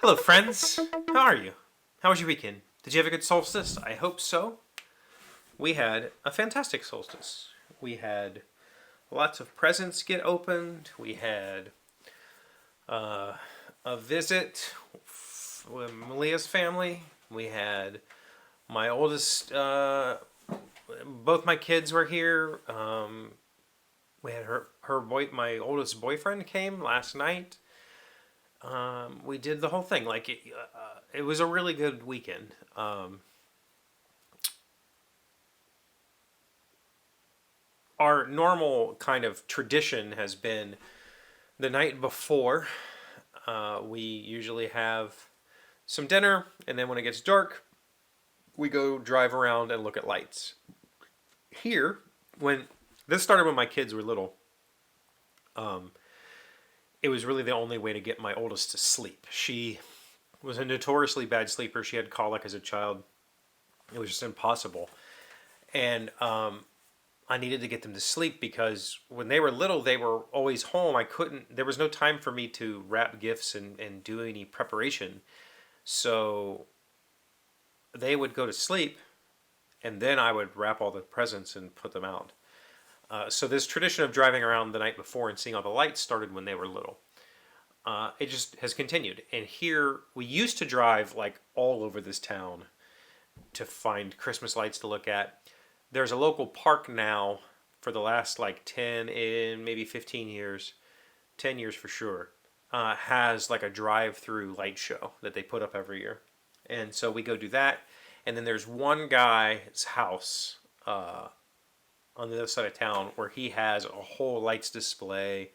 Hello, friends. How are you? How was your weekend? Did you have a good solstice? I hope so. We had a fantastic solstice. We had lots of presents get opened. We had a visit with Malia's family. We had my oldest, both my kids were here. We had my oldest boyfriend came last night. We did the whole thing. It was a really good weekend. Our normal kind of tradition has been the night before. We usually have some dinner, and then when it gets dark, we go drive around and look at lights. Here, when this started when my kids were little, it was really the only way to get my oldest to sleep. She was a notoriously bad sleeper. She had colic as a child. It was just impossible. And I needed to get them to sleep because when they were little, they were always home. There was no time for me to wrap gifts and do any preparation. So they would go to sleep, and then I would wrap all the presents and put them out. So this tradition of driving around the night before and seeing all the lights started when they were little. It just has continued. And here, we used to drive like all over this town to find Christmas lights to look at. There's a local park now for the last like 10 and maybe 15 years, 10 years for sure, has like a drive-through light show that they put up every year. And so we go do that. And then there's one guy's house on the other side of town where he has a whole lights display,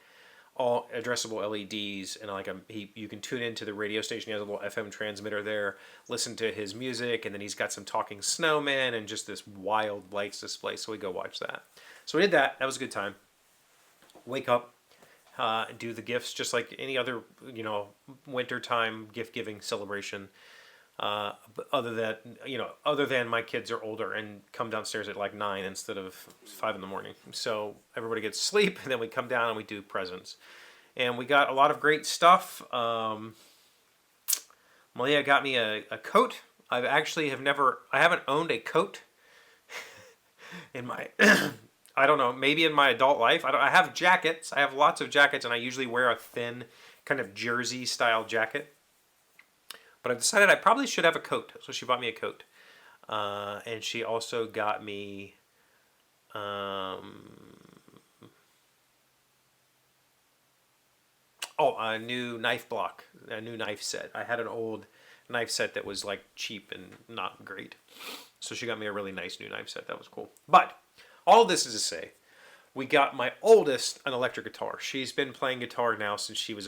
all addressable LEDs, and you can tune into the radio station. He has a little FM transmitter there, listen to his music, and then he's got some talking snowmen and just this wild lights display. So we go watch that. So we did that. That was a good time. Wake up, do the gifts just like any other wintertime gift giving celebration. But other than my kids are older and come downstairs at like 9 instead of 5 in the morning. So everybody gets sleep, and then we come down and we do presents. And we got a lot of great stuff. Malia got me a coat. I haven't owned a coat in my, I don't know, maybe in my adult life. I have jackets. I have lots of jackets, and I usually wear a thin kind of jersey style jacket. But I decided I probably should have a coat, so she bought me a coat. And she also got me a new knife block, a new knife set. I had an old knife set that was like cheap and not great. So she got me a really nice new knife set. That was cool. But all of this is to say, we got my oldest an electric guitar. She's been playing guitar now since she was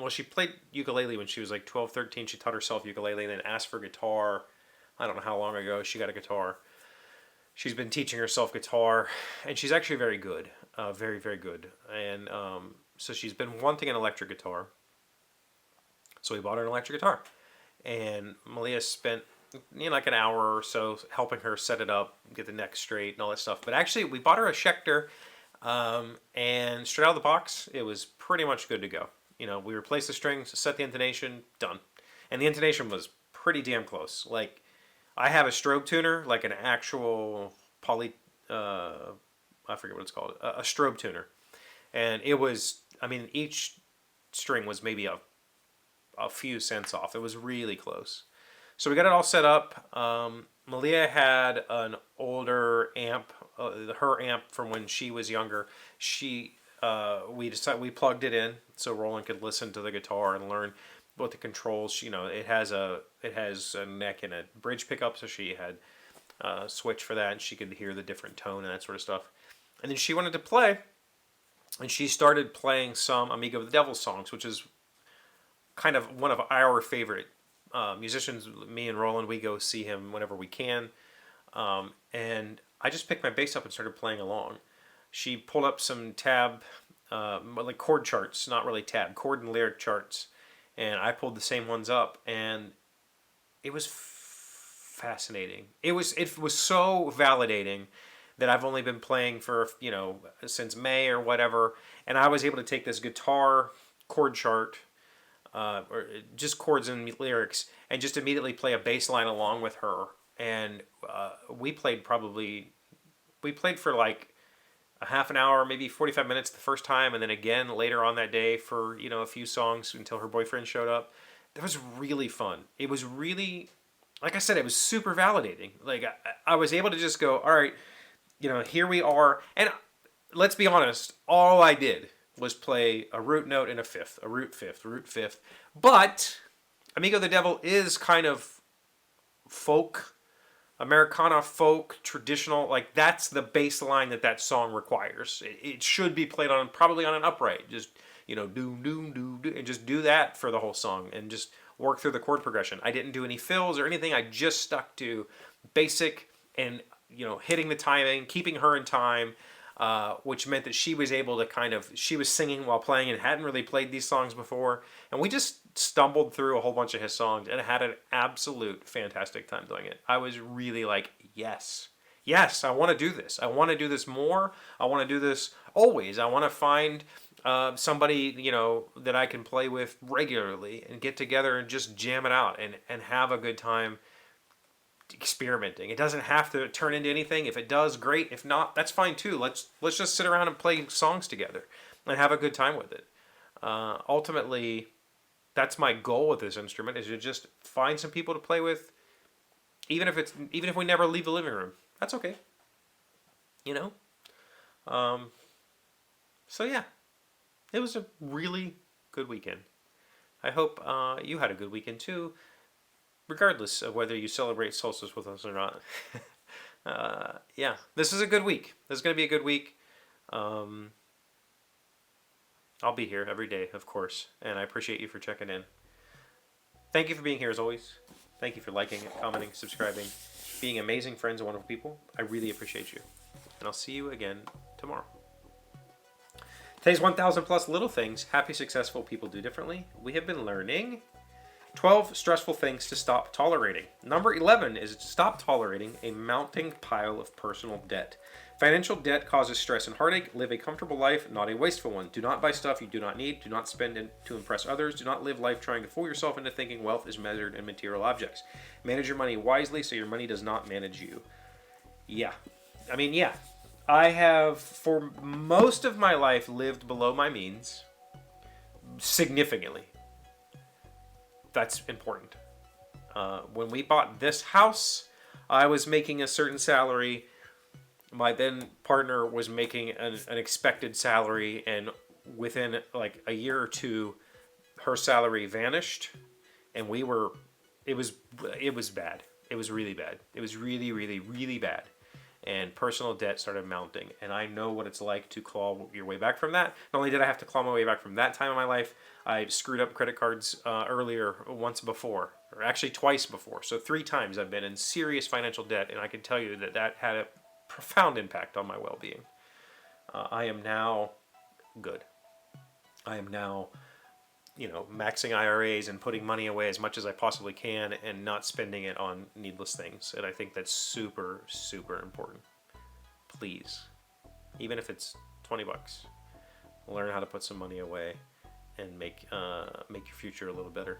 she played ukulele when she was like 12, 13. She taught herself ukulele and then asked for guitar. I don't know how long ago she got a guitar. She's been teaching herself guitar, and she's actually very good. Very, very good. And so she's been wanting an electric guitar. So we bought her an electric guitar. And Malia spent like an hour or so helping her set it up, get the neck straight and all that stuff. But actually, we bought her a Schecter, and straight out of the box, it was pretty much good to go. We replaced the strings, set the intonation, done. And the intonation was pretty damn close. Like, I have a strobe tuner, like an actual I forget what it's called, a strobe tuner. And it was, each string was maybe a few cents off. It was really close. So we got it all set up. Malia had an older amp, her amp from when she was younger. We plugged it in so Roland could listen to the guitar and learn what the controls. It has a neck and a bridge pickup, so she had a switch for that, and she could hear the different tone and that sort of stuff. And then she wanted to play, and she started playing some Amigo the Devil songs, which is kind of one of our favorite musicians. Me and Roland, we go see him whenever we can, and I just picked my bass up and started playing along. She pulled up some tab, like chord charts, not really tab, chord and lyric charts, and I pulled the same ones up, and it was fascinating. It was so validating that I've only been playing for, since May or whatever, and I was able to take this guitar chord chart, or just chords and lyrics, and just immediately play a bass line along with her. And we played for like a half an hour, maybe 45 minutes the first time, and then again later on that day for, a few songs until her boyfriend showed up. That was really fun. It was really, like I said, it was super validating. Like I was able to just go, all right, here we are. And let's be honest, all I did was play a root note and a fifth, a root fifth, root fifth. But Amigo the Devil is kind of folk, Americana folk, traditional. Like that's the bass line that song requires. It should be played on probably on an upright. Just doom doom doom, and just do that for the whole song and just work through the chord progression. I didn't do any fills or anything. I just stuck to basic and hitting the timing, keeping her in time. Which meant that she was able to she was singing while playing and hadn't really played these songs before. And we just stumbled through a whole bunch of his songs and had an absolute fantastic time doing it. I was really like, yes, I want to do this. I want to do this more. I want to do this always. I want to find somebody, that I can play with regularly and get together and just jam it out and have a good time experimenting. It doesn't have to turn into anything. If it does, great. If not, that's fine too. Let's just sit around and play songs together and have a good time with it. Ultimately, that's my goal with this instrument, is to just find some people to play with, even if we never leave the living room. That's okay. So yeah, it was a really good weekend. I hope you had a good weekend too, regardless of whether you celebrate Solstice with us or not. Yeah, this is a good week. This is going to be a good week. I'll be here every day, of course, and I appreciate you for checking in. Thank you for being here as always. Thank you for liking, commenting, subscribing, being amazing friends and wonderful people. I really appreciate you. And I'll see you again tomorrow. Today's 1,000 plus little things happy, successful people do differently. We have been learning 12 stressful things to stop tolerating. Number 11 is to stop tolerating a mounting pile of personal debt. Financial debt causes stress and heartache. Live a comfortable life, not a wasteful one. Do not buy stuff you do not need. Do not spend to impress others. Do not live life trying to fool yourself into thinking wealth is measured in material objects. Manage your money wisely so your money does not manage you. Yeah. I have, for most of my life, lived below my means significantly. That's important. When we bought this house, I was making a certain salary. My then partner was making an expected salary, and within like a year or two, her salary vanished, and it was bad. It was really bad. It was really, really, really bad. And personal debt started mounting, and I know what it's like to claw your way back from that. Not only did I have to claw my way back from that time in my life, I screwed up credit cards earlier once before, or actually twice before. So 3 times I've been in serious financial debt, and I can tell you that had a profound impact on my well-being. I am now good. I am now, maxing IRAs and putting money away as much as I possibly can and not spending it on needless things. And I think that's super, super important. Please, even if it's $20, learn how to put some money away and make your future a little better.